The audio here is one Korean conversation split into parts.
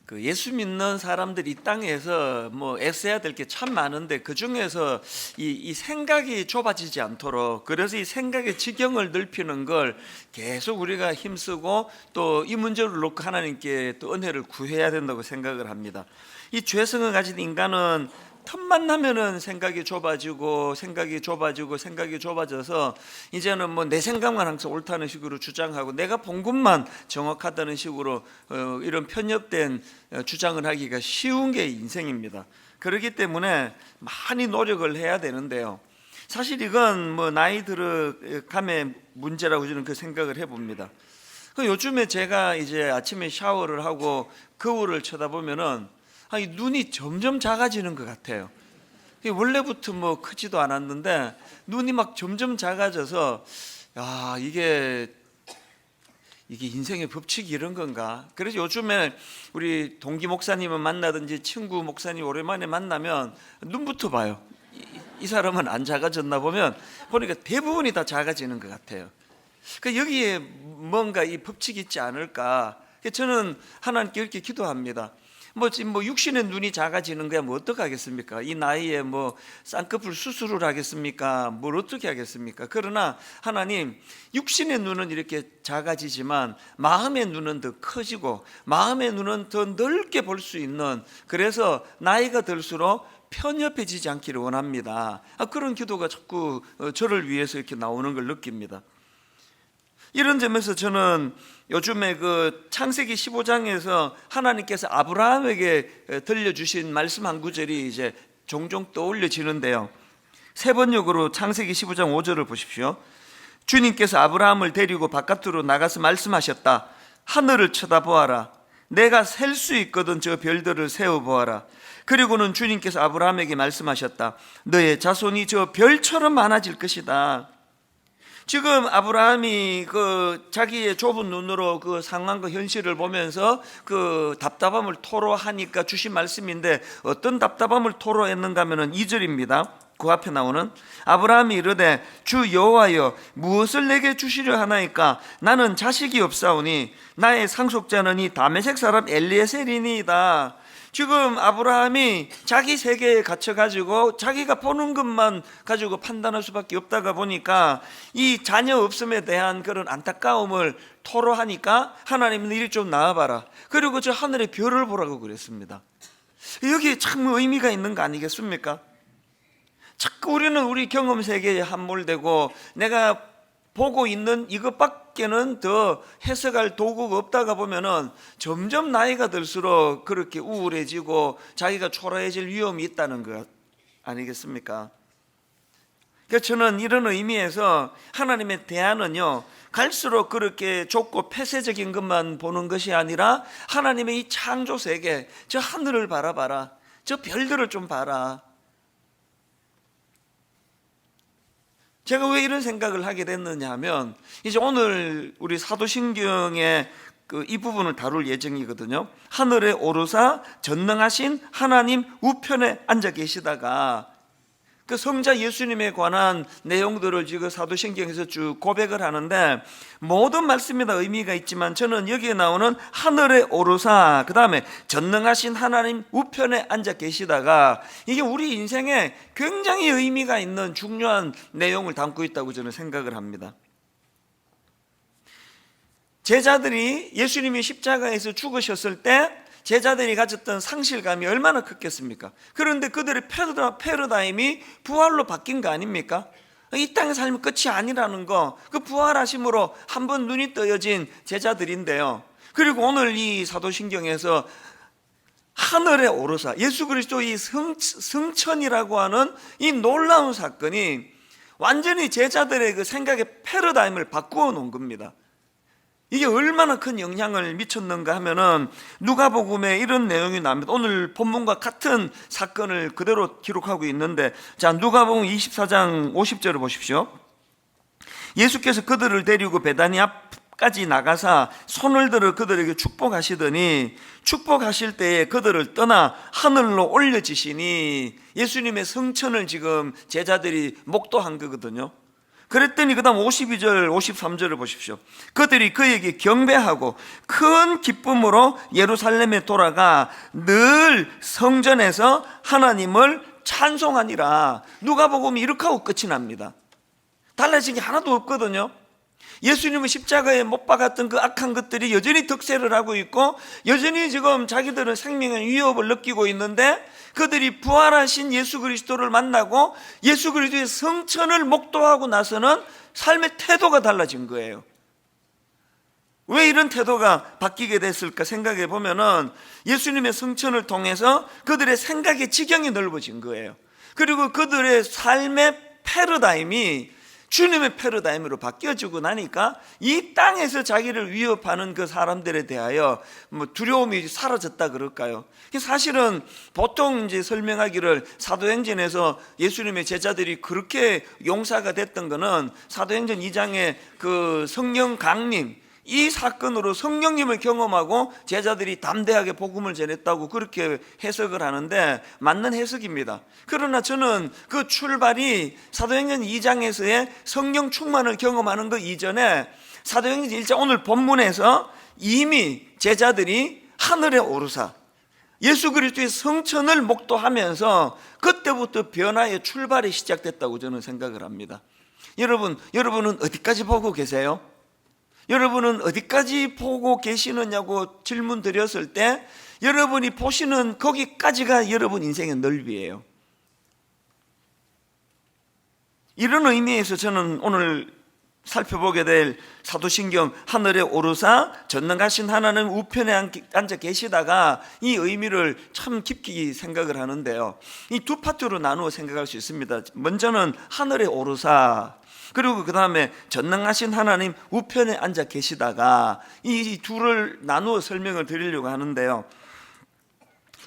그 예수 믿는 사람들이 이 땅에서 뭐 애써야 될 게 참 많은데 그 중에서 이 생각이 좁아지지 않도록, 그래서 이 생각의 지경을 넓히는 걸 계속 우리가 힘쓰고 또 이 문제를 놓고 하나님께 또 은혜를 구해야 된다고 생각을 합니다. 이 죄성을 가진 인간은 틈만 나면은 생각이 좁아지고 생각이 좁아져서 이제는 뭐 내 생각만 항상 옳다는 식으로 주장하고 내가 본 것만 정확하다는 식으로 이런 편협된 주장을 하기가 쉬운 게 인생입니다. 그렇기 때문에 많이 노력을 해야 되는데요, 사실 이건 뭐 나이 들어감의 문제라고 저는 그 생각을 해봅니다. 요즘에 제가 이제 아침에 샤워를 하고 거울을 쳐다보면은 눈이 점점 작아지는 것 같아요. 원래부터 뭐 크지도 않았는데 눈이 막 점점 작아져서 이게 인생의 법칙이 이런 건가? 그래서 요즘에 우리 동기 목사님을 만나든지 친구 목사님 오랜만에 만나면 눈부터 봐요. 이 사람은 안 작아졌나 보니까 대부분이 다 작아지는 것 같아요. 여기에 뭔가 이 법칙이 있지 않을까? 저는 하나님께 이렇게 기도합니다. 지금 육신의 눈이 작아지는 거야 뭐 어떡하겠습니까? 이 나이에 뭐 쌍꺼풀 수술을 하겠습니까? 뭘 어떻게 하겠습니까? 그러나 하나님, 육신의 눈은 이렇게 작아지지만 마음의 눈은 더 커지고 마음의 눈은 더 넓게 볼 수 있는, 그래서 나이가 들수록 편협해지지 않기를 원합니다. 그런 기도가 자꾸 저를 위해서 이렇게 나오는 걸 느낍니다. 이런 점에서 저는 요즘에 그 창세기 15장에서 하나님께서 아브라함에게 들려주신 말씀 한 구절이 이제 종종 떠올려지는데요, 세 번역으로 창세기 15장 5절을 보십시오. 주님께서 아브라함을 데리고 바깥으로 나가서 말씀하셨다. 하늘을 쳐다보아라. 내가 셀 수 있거든 저 별들을 세어보아라. 그리고는 주님께서 아브라함에게 말씀하셨다. 너의 자손이 저 별처럼 많아질 것이다. 지금 아브라함이 그 자기의 좁은 눈으로 그 상황과 현실을 보면서 그 답답함을 토로하니까 주신 말씀인데, 어떤 답답함을 토로했는가 하면은 2절입니다. 그 앞에 나오는, 아브라함이 이르되 주 여호와여 무엇을 내게 주시려 하나이까? 나는 자식이 없사오니 나의 상속자는 이 다메섹 사람 엘리에셀이니이다. 지금 아브라함이 자기 세계에 갇혀가지고 자기가 보는 것만 가지고 판단할 수밖에 없다가 보니까 이 자녀 없음에 대한 그런 안타까움을 토로하니까 하나님은 이리 좀 나와봐라. 그리고 저 하늘의 별을 보라고 그랬습니다. 여기에 참 의미가 있는 거 아니겠습니까? 자꾸 우리는 우리 경험 세계에 함몰되고 내가 보고 있는 이것밖에는 더 해석할 도구가 없다가 보면은 점점 나이가 들수록 그렇게 우울해지고 자기가 초라해질 위험이 있다는 것 아니겠습니까? 그래서 저는 이런 의미에서 하나님의 대안은요, 갈수록 그렇게 좁고 폐쇄적인 것만 보는 것이 아니라 하나님의 이 창조 세계, 저 하늘을 바라봐라, 저 별들을 좀 봐라. 제가 왜 이런 생각을 하게 됐느냐 하면, 이제 오늘 우리 사도신경의 이 부분을 다룰 예정이거든요. 하늘에 오르사 전능하신 하나님 우편에 앉아 계시다가 그 성자 예수님에 관한 내용들을 지금 사도신경에서 쭉 고백을 하는데, 모든 말씀이 다 의미가 있지만 저는 여기에 나오는 하늘에 오르사, 그 다음에 전능하신 하나님 우편에 앉아 계시다가, 이게 우리 인생에 굉장히 의미가 있는 중요한 내용을 담고 있다고 저는 생각을 합니다. 제자들이 예수님이 십자가에서 죽으셨을 때 제자들이 가졌던 상실감이 얼마나 컸겠습니까? 그런데 그들의 패러다임이 부활로 바뀐 거 아닙니까? 이 땅의 삶이 끝이 아니라는 거, 그 부활하심으로 한번 눈이 떠여진 제자들인데요, 그리고 오늘 이 사도신경에서 하늘에 오르사, 예수 그리스도의 승천이라고 하는 이 놀라운 사건이 완전히 제자들의 그 생각의 패러다임을 바꾸어 놓은 겁니다. 이게 얼마나 큰 영향을 미쳤는가 하면은 누가복음에 이런 내용이 나옵니다. 오늘 본문과 같은 사건을 그대로 기록하고 있는데, 자, 누가복음 24장 50절을 보십시오. 예수께서 그들을 데리고 베다니 앞까지 나가사 손을 들어 그들에게 축복하시더니 축복하실 때에 그들을 떠나 하늘로 올려지시니, 예수님의 승천을 지금 제자들이 목도한 거거든요. 그랬더니 그 다음 52절 53절을 보십시오. 그들이 그에게 경배하고 큰 기쁨으로 예루살렘에 돌아가 늘 성전에서 하나님을 찬송하니라. 누가복음이 이렇게 하고 끝이 납니다. 달라진 게 하나도 없거든요. 예수님은 십자가에 못 박았던 그 악한 것들이 여전히 득세를 하고 있고 여전히 지금 자기들은 생명의 위협을 느끼고 있는데 그들이 부활하신 예수 그리스도를 만나고 예수 그리스도의 성천을 목도하고 나서는 삶의 태도가 달라진 거예요. 왜 이런 태도가 바뀌게 됐을까 생각해 보면은 예수님의 성천을 통해서 그들의 생각의 지경이 넓어진 거예요. 그리고 그들의 삶의 패러다임이 주님의 패러다임으로 바뀌어지고 나니까 이 땅에서 자기를 위협하는 그 사람들에 대하여 뭐 두려움이 사라졌다 그럴까요? 사실은 보통 이제 설명하기를 사도행전에서 예수님의 제자들이 그렇게 용사가 됐던 거는 사도행전 2장의 그 성령 강림, 이 사건으로 성령님을 경험하고 제자들이 담대하게 복음을 전했다고 그렇게 해석을 하는데 맞는 해석입니다. 그러나 저는 그 출발이 사도행전 2장에서의 성령 충만을 경험하는 것 이전에 사도행전 1장 오늘 본문에서 이미 제자들이 하늘에 오르사 예수 그리스도의 성천을 목도하면서 그때부터 변화의 출발이 시작됐다고 저는 생각을 합니다. 여러분은 어디까지 보고 계세요? 여러분은 어디까지 보고 계시느냐고 질문 드렸을 때 여러분이 보시는 거기까지가 여러분 인생의 넓이에요. 이런 의미에서 저는 오늘 살펴보게 될 사도신경 하늘에 오르사 전능하신 하나님 우편에 앉아 계시다가 이 의미를 참 깊이 생각을 하는데요, 이 두 파트로 나누어 생각할 수 있습니다. 먼저는 하늘에 오르사, 그리고 그 다음에 전능하신 하나님 우편에 앉아 계시다가 이 둘을 나누어 설명을 드리려고 하는데요,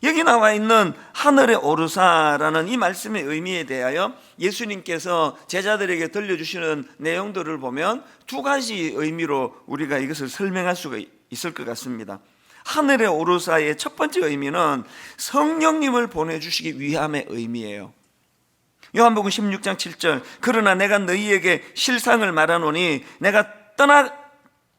여기 나와 있는 하늘에 오르사라는 이 말씀의 의미에 대하여 예수님께서 제자들에게 들려주시는 내용들을 보면 두 가지 의미로 우리가 이것을 설명할 수가 있을 것 같습니다. 하늘에 오르사의 첫 번째 의미는 성령님을 보내주시기 위함의 의미예요. 요한복음 16장 7절 그러나 내가 너희에게 실상을 말하노니 내가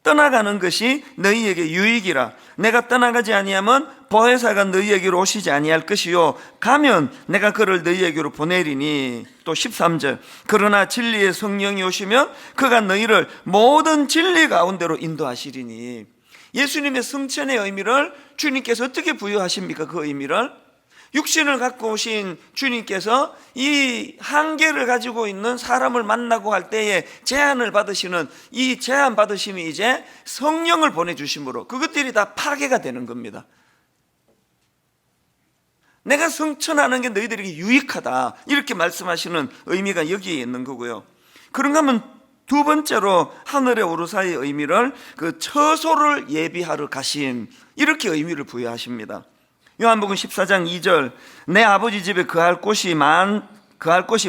떠나가는 것이 너희에게 유익이라. 내가 떠나가지 아니하면 보혜사가 너희에게로 오시지 아니할 것이요 가면 내가 그를 너희에게로 보내리니. 또 13절 그러나 진리의 성령이 오시면 그가 너희를 모든 진리 가운데로 인도하시리니. 예수님의 성천의 의미를 주님께서 어떻게 부여하십니까? 그 의미를 육신을 갖고 오신 주님께서 이 한계를 가지고 있는 사람을 만나고 할 때에 제한을 받으시는 이 제한 받으심이 이제 성령을 보내주심으로 그것들이 다 파괴가 되는 겁니다. 내가 성천하는 게 너희들에게 유익하다 이렇게 말씀하시는 의미가 여기에 있는 거고요. 그런가 하면 두 번째로 하늘에 오르사의 의미를 그 처소를 예비하러 가심 이렇게 의미를 부여하십니다. 요한복음 14장 2절 내 아버지 집에 거할 곳이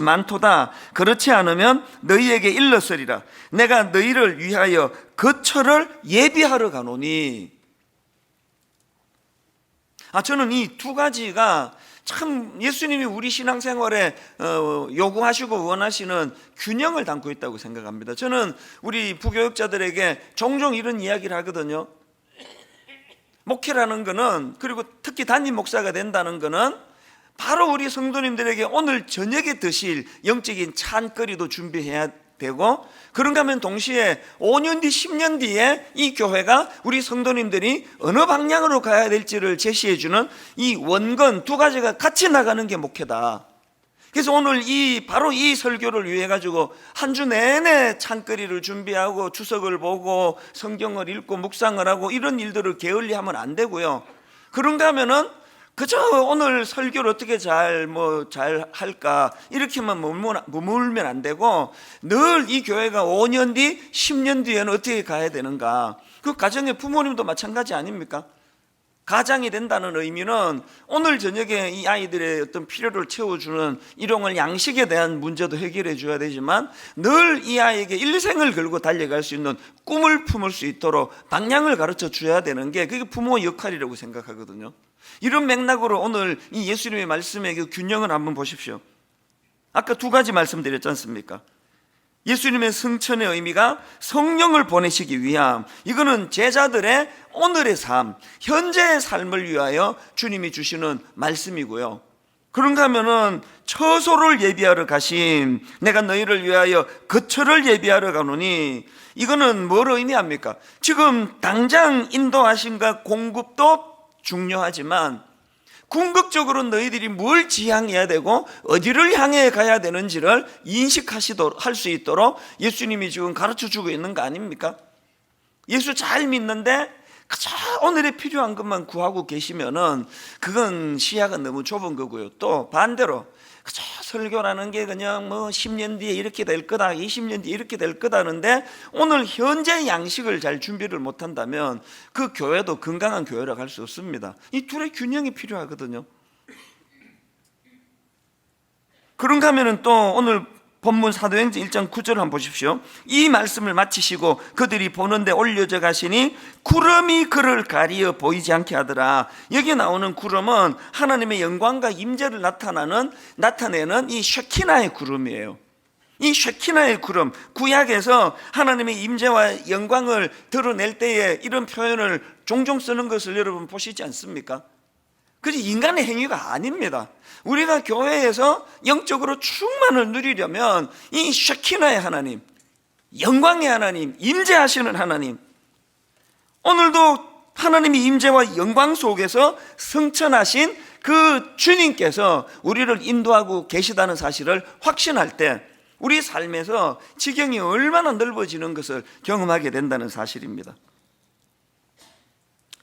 많도다. 그렇지 않으면 너희에게 일렀으리라. 내가 너희를 위하여 거처를 예비하러 가노니. 저는 이 두 가지가 참 예수님이 우리 신앙생활에 요구하시고 원하시는 균형을 담고 있다고 생각합니다. 저는 우리 부교육자들에게 종종 이런 이야기를 하거든요. 목회라는 거는, 그리고 특히 담임 목사가 된다는 거는 바로 우리 성도님들에게 오늘 저녁에 드실 영적인 찬거리도 준비해야 되고, 그런가 하면 동시에 5년 뒤 10년 뒤에 이 교회가 우리 성도님들이 어느 방향으로 가야 될지를 제시해주는 이 원건 두 가지가 같이 나가는 게 목회다. 그래서 오늘 바로 이 설교를 위해 가지고 한 주 내내 찬거리를 준비하고 추석을 보고 성경을 읽고 묵상을 하고 이런 일들을 게을리하면 안 되고요. 그런가 하면은 그저 오늘 설교를 어떻게 잘 할까 이렇게만 머물면 안 되고 늘 이 교회가 5년 뒤 10년 뒤에는 어떻게 가야 되는가. 그 가정의 부모님도 마찬가지 아닙니까? 가장이 된다는 의미는 오늘 저녁에 이 아이들의 어떤 필요를 채워주는 일용할 양식에 대한 문제도 해결해 줘야 되지만 늘 이 아이에게 일생을 걸고 달려갈 수 있는 꿈을 품을 수 있도록 방향을 가르쳐 줘야 되는 게 그게 부모의 역할이라고 생각하거든요. 이런 맥락으로 오늘 이 예수님의 말씀의 그 균형을 한번 보십시오. 아까 두 가지 말씀드렸지 않습니까? 예수님의 승천의 의미가 성령을 보내시기 위함. 이거는 제자들의 오늘의 삶, 현재의 삶을 위하여 주님이 주시는 말씀이고요. 그런가 하면은 처소를 예비하러 가심, 내가 너희를 위하여 거처를 예비하러 가노니, 이거는 뭘 의미합니까? 지금 당장 인도하심과 공급도 중요하지만 궁극적으로 너희들이 뭘 지향해야 되고 어디를 향해 가야 되는지를 할 수 있도록 예수님이 지금 가르쳐주고 있는 거 아닙니까? 예수 잘 믿는데 그저 오늘에 필요한 것만 구하고 계시면은 그건 시야가 너무 좁은 거고요. 또 반대로 그저 설교라는 게 그냥 뭐 10년 뒤에 이렇게 될 거다, 20년 뒤에 이렇게 될 거다 하는데 오늘 현재 양식을 잘 준비를 못한다면 그 교회도 건강한 교회라고 할 수 없습니다. 이 둘의 균형이 필요하거든요. 그런가 하면은 또 오늘 본문 사도행전 1장 9절을 한번 보십시오. 이 말씀을 마치시고 그들이 보는데 올려져 가시니 구름이 그를 가리어 보이지 않게 하더라. 여기 나오는 구름은 하나님의 영광과 임재를 나타내는 이 쉐키나의 구름이에요. 이 쉐키나의 구름, 구약에서 하나님의 임재와 영광을 드러낼 때에 이런 표현을 종종 쓰는 것을 여러분 보시지 않습니까? 그게 인간의 행위가 아닙니다. 우리가 교회에서 영적으로 충만을 누리려면 이 쉐키나의 하나님, 영광의 하나님, 임재하시는 하나님, 오늘도 하나님의 임재와 영광 속에서 승천하신 그 주님께서 우리를 인도하고 계시다는 사실을 확신할 때 우리 삶에서 지경이 얼마나 넓어지는 것을 경험하게 된다는 사실입니다.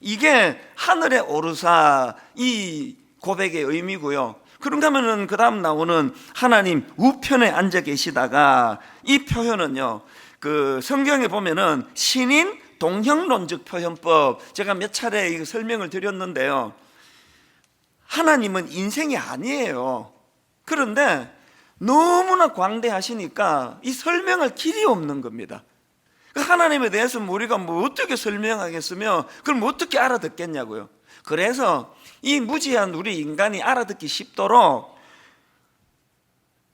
이게 하늘에 오르사 이 고백의 의미고요. 그런가 하면은 그 다음 나오는 하나님 우편에 앉아 계시다가, 이 표현은요, 그 성경에 보면은 신인 동형론적 표현법, 제가 몇 차례 설명을 드렸는데요, 하나님은 인생이 아니에요. 그런데 너무나 광대하시니까 이 설명할 길이 없는 겁니다. 하나님에 대해서 우리가 뭐 어떻게 설명하겠으며 그럼 어떻게 알아듣겠냐고요. 그래서 이 무지한 우리 인간이 알아듣기 쉽도록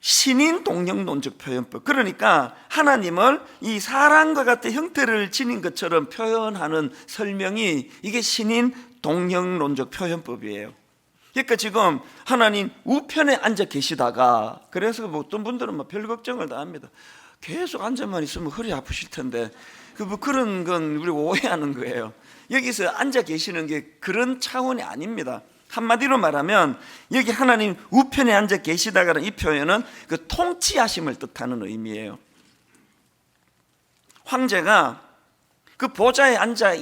신인 동형론적 표현법, 그러니까 하나님을 이 사람과 같은 형태를 지닌 것처럼 표현하는 설명이 이게 신인 동형론적 표현법이에요. 그러니까 지금 하나님 우편에 앉아 계시다가, 그래서 어떤 분들은 별 걱정을 다 합니다. 계속 앉아만 있으면 허리 아프실 텐데, 그런 건 우리 오해하는 거예요. 여기서 앉아 계시는 게 그런 차원이 아닙니다. 한마디로 말하면 여기 하나님 우편에 앉아 계시다가는 이 표현은 그 통치하심을 뜻하는 의미예요. 황제가 그 보좌에 앉아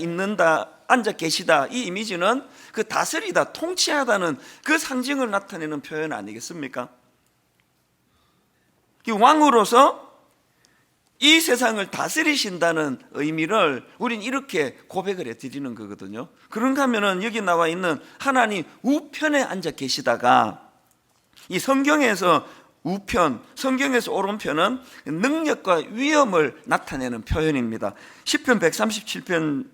계시다, 이 이미지는 그 다스리다, 통치하다는 그 상징을 나타내는 표현 아니겠습니까? 왕으로서 이 세상을 다스리신다는 의미를 우린 이렇게 고백을 해드리는 거거든요. 그런가 하면은 여기 나와 있는 하나님 우편에 앉아 계시다가, 이 성경에서 우편, 성경에서 오른편은 능력과 위엄을 나타내는 표현입니다. 시편 138편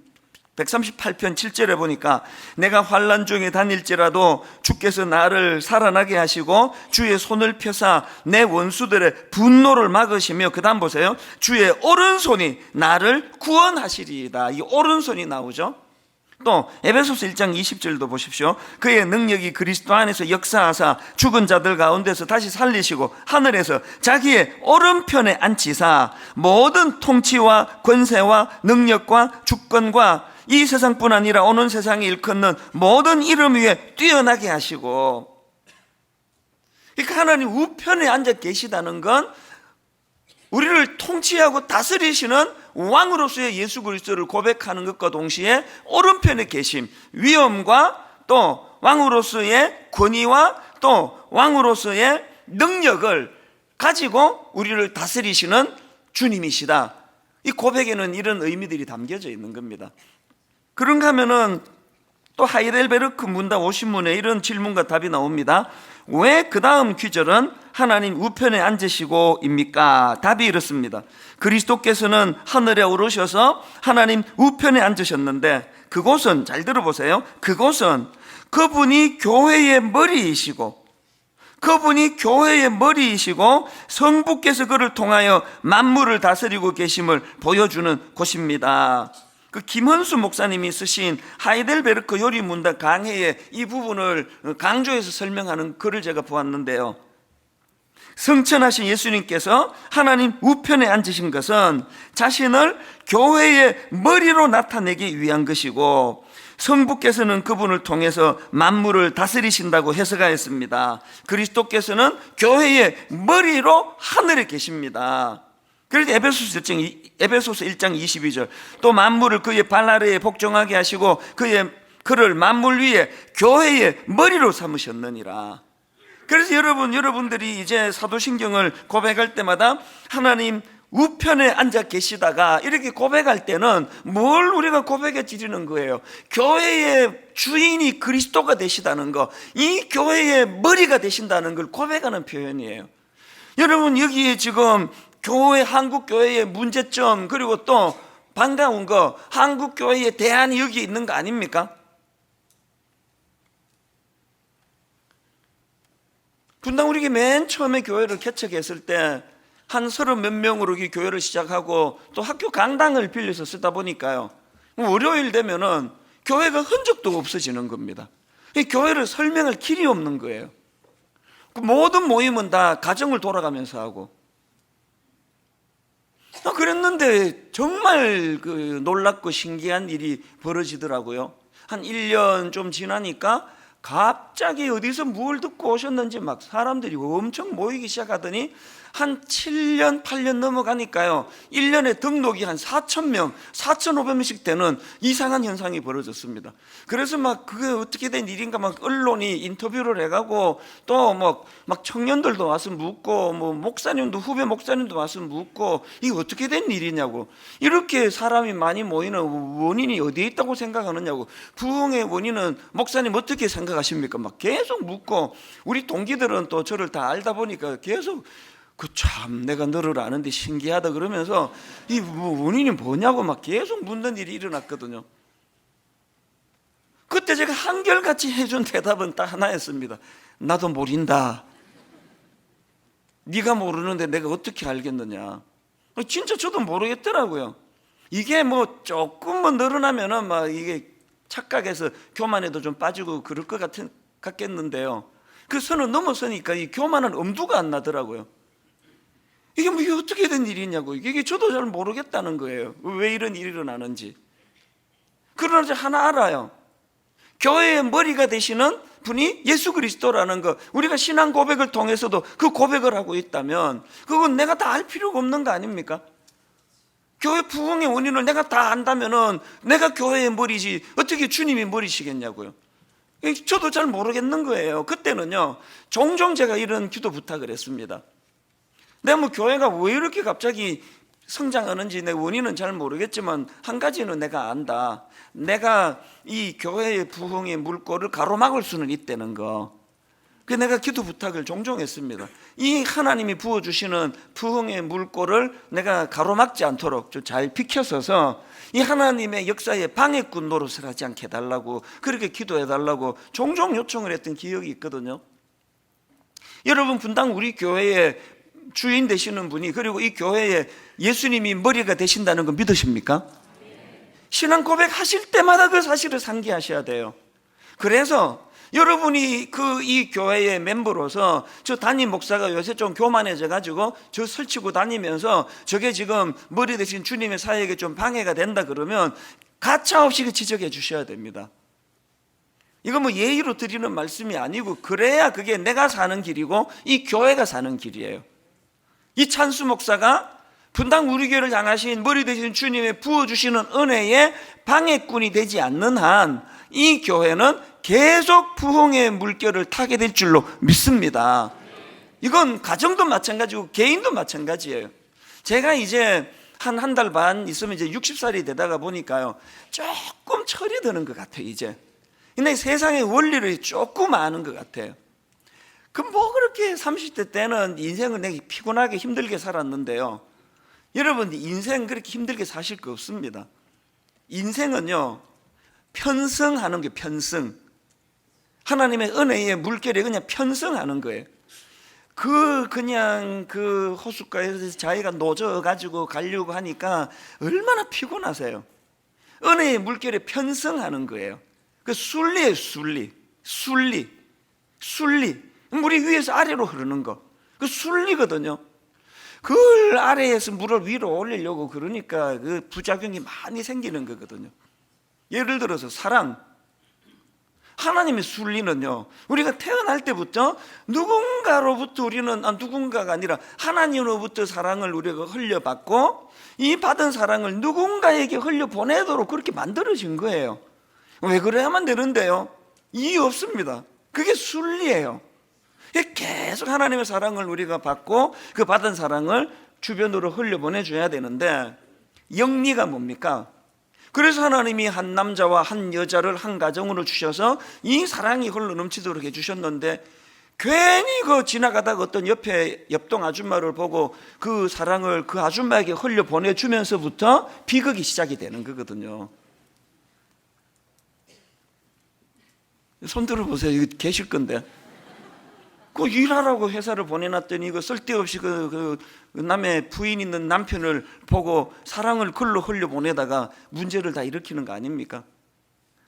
7절에 보니까 내가 환난 중에 다닐지라도 주께서 나를 살아나게 하시고 주의 손을 펴사 내 원수들의 분노를 막으시며, 그 다음 보세요, 주의 오른손이 나를 구원하시리이다. 이 오른손이 나오죠. 또 에베소서 1장 20절도 보십시오. 그의 능력이 그리스도 안에서 역사하사 죽은 자들 가운데서 다시 살리시고 하늘에서 자기의 오른편에 앉히사 모든 통치와 권세와 능력과 주권과 이 세상뿐 아니라 오는 세상에 일컫는 모든 이름 위에 뛰어나게 하시고, 그러니까 하나님 우편에 앉아 계시다는 건 우리를 통치하고 다스리시는 왕으로서의 예수 그리스도를 고백하는 것과 동시에 오른편에 계심, 위엄과 또 왕으로서의 권위와 또 왕으로서의 능력을 가지고 우리를 다스리시는 주님이시다. 이 고백에는 이런 의미들이 담겨져 있는 겁니다. 그런가 하면은 또 하이델베르크 문답 50문에 이런 질문과 답이 나옵니다. 왜 그 다음 귀절은 하나님 우편에 앉으시고입니까? 답이 이렇습니다. 그리스도께서는 하늘에 오르셔서 하나님 우편에 앉으셨는데, 그곳은, 잘 들어보세요, 그곳은 그분이 교회의 머리이시고 그분이 교회의 머리이시고 성부께서 그를 통하여 만물을 다스리고 계심을 보여주는 곳입니다. 그 김헌수 목사님이 쓰신 하이델베르크 요리문답 강해에 이 부분을 강조해서 설명하는 글을 제가 보았는데요, 성천하신 예수님께서 하나님 우편에 앉으신 것은 자신을 교회의 머리로 나타내기 위한 것이고, 성부께서는 그분을 통해서 만물을 다스리신다고 해석하였습니다. 그리스도께서는 교회의 머리로 하늘에 계십니다. 그래서 에베소서 1장 22절, 또 만물을 그의 발 아래에 복종하게 하시고 그를 만물 위에 교회의 머리로 삼으셨느니라. 그래서 여러분들이 이제 사도신경을 고백할 때마다 하나님 우편에 앉아 계시다가 이렇게 고백할 때는 뭘 우리가 고백해 드리는 거예요? 교회의 주인이 그리스도가 되시다는 거, 이 교회의 머리가 되신다는 걸 고백하는 표현이에요. 여러분, 여기에 지금 한국교회의 문제점, 그리고 또 반가운 거, 한국교회의 대안이 여기 있는 거 아닙니까? 분당 우리가 맨 처음에 교회를 개척했을 때 한 30몇 명으로 이 교회를 시작하고 또 학교 강당을 빌려서 쓰다 보니까요, 월요일 되면은 교회가 흔적도 없어지는 겁니다. 이 교회를 설명할 길이 없는 거예요. 모든 모임은 다 가정을 돌아가면서 하고. 그랬는데 정말 놀랍고 신기한 일이 벌어지더라고요. 한 1년 좀 지나니까 갑자기 어디서 뭘 듣고 오셨는지 막 사람들이 엄청 모이기 시작하더니 한 7년, 8년 넘어가니까요, 1년에 등록이 한 4,000명, 4,500명씩 되는 이상한 현상이 벌어졌습니다. 그래서 막 그게 어떻게 된 일인가 막 언론이 인터뷰를 해가고, 또 막 청년들도 와서 묻고, 목사님도, 후배 목사님도 와서 묻고, 이게 어떻게 된 일이냐고, 이렇게 사람이 많이 모이는 원인이 어디에 있다고 생각하느냐고, 부흥의 원인은 목사님 어떻게 생각하십니까? 막 계속 묻고, 우리 동기들은 또 저를 다 알다 보니까 계속 참 내가 너를 아는데 신기하다 그러면서 이 원인이 뭐냐고 막 계속 묻는 일이 일어났거든요. 그때 제가 한결같이 해준 대답은 딱 하나였습니다. 나도 모른다. 네가 모르는데 내가 어떻게 알겠느냐. 진짜 저도 모르겠더라고요. 이게 조금만 늘어나면은 막 이게 착각해서 교만에도 좀 빠지고 그럴 것 같겠는데요, 그 선을 넘어서니까 이 교만한 엄두가 안 나더라고요. 이게 어떻게 된 일이냐고. 이게 저도 잘 모르겠다는 거예요. 왜 이런 일이 일어나는지. 그러나 이제 하나 알아요. 교회의 머리가 되시는 분이 예수 그리스도라는 거, 우리가 신앙 고백을 통해서도 그 고백을 하고 있다면 그건 내가 다 알 필요가 없는 거 아닙니까? 교회 부흥의 원인을 내가 다 안다면은 내가 교회의 머리지 어떻게 주님이 머리시겠냐고요. 저도 잘 모르겠는 거예요. 그때는요, 종종 제가 이런 기도 부탁을 했습니다. 내가 교회가 왜 이렇게 갑자기 성장하는지 내 원인은 잘 모르겠지만 한 가지는 내가 안다. 내가 이 교회의 부흥의 물꼬를 가로막을 수는 있다는 거. 그래서 내가 기도 부탁을 종종 했습니다. 이 하나님이 부어주시는 부흥의 물꼬를 내가 가로막지 않도록 좀 잘 비켜서서 이 하나님의 역사에 방해꾼 노릇을 하지 않게 해달라고, 그렇게 기도해달라고 종종 요청을 했던 기억이 있거든요. 여러분, 분당 우리 교회에 주인 되시는 분이, 그리고 이 교회에 예수님이 머리가 되신다는 거 믿으십니까? 신앙 고백하실 때마다 그 사실을 상기하셔야 돼요. 그래서 여러분이 이 교회의 멤버로서, 저 담임 목사가 요새 좀 교만해져 가지고 저 설치고 다니면서 저게 지금 머리 되신 주님의 사역에 좀 방해가 된다 그러면 가차없이 지적해 주셔야 됩니다. 이거 예의로 드리는 말씀이 아니고, 그래야 그게 내가 사는 길이고 이 교회가 사는 길이에요. 이 찬수 목사가 분당 우리 교회를 향하신 머리 되신 주님의 부어주시는 은혜에 방해꾼이 되지 않는 한 이 교회는 계속 부흥의 물결을 타게 될 줄로 믿습니다. 이건 가정도 마찬가지고 개인도 마찬가지예요. 제가 이제 한 달 반 있으면 이제 60살이 되다가 보니까요, 조금 철이 드는 것 같아요. 이제 근데 세상의 원리를 조금 아는 것 같아요. 그렇게 30대 때는 인생을 내가 피곤하게 힘들게 살았는데요, 여러분, 인생 그렇게 힘들게 사실 거 없습니다. 인생은요, 편승하는 게 편승. 하나님의 은혜의 물결에 그냥 편승하는 거예요. 그냥 그 호숫가에서 자기가 노져 가지고 가려고 하니까 얼마나 피곤하세요. 은혜의 물결에 편승하는 거예요. 그 순리예요. 순리. 물이 위에서 아래로 흐르는 거, 그 순리거든요. 그걸 아래에서 물을 위로 올리려고 그러니까 그 부작용이 많이 생기는 거거든요. 예를 들어서 사랑, 하나님의 순리는요, 우리가 태어날 때부터 누군가로부터 우리는 누군가가 아니라 하나님으로부터 사랑을 우리가 흘려받고 이 받은 사랑을 누군가에게 흘려보내도록 그렇게 만들어진 거예요. 왜 그래야만 되는데요? 이유 없습니다. 그게 순리예요. 계속 하나님의 사랑을 우리가 받고 그 받은 사랑을 주변으로 흘려보내줘야 되는데, 영리가 뭡니까? 그래서 하나님이 한 남자와 한 여자를 한 가정으로 주셔서 이 사랑이 흘러 넘치도록 해주셨는데, 괜히 그 지나가다가 어떤 옆에 옆동 아줌마를 보고 그 사랑을 그 아줌마에게 흘려보내주면서부터 비극이 시작이 되는 거거든요. 손 들어보세요. 이거 계실 건데, 그 일하라고 회사를 보내놨더니 그 쓸데없이 그 남의 부인 있는 남편을 보고 사랑을 글로 흘려보내다가 문제를 다 일으키는 거 아닙니까?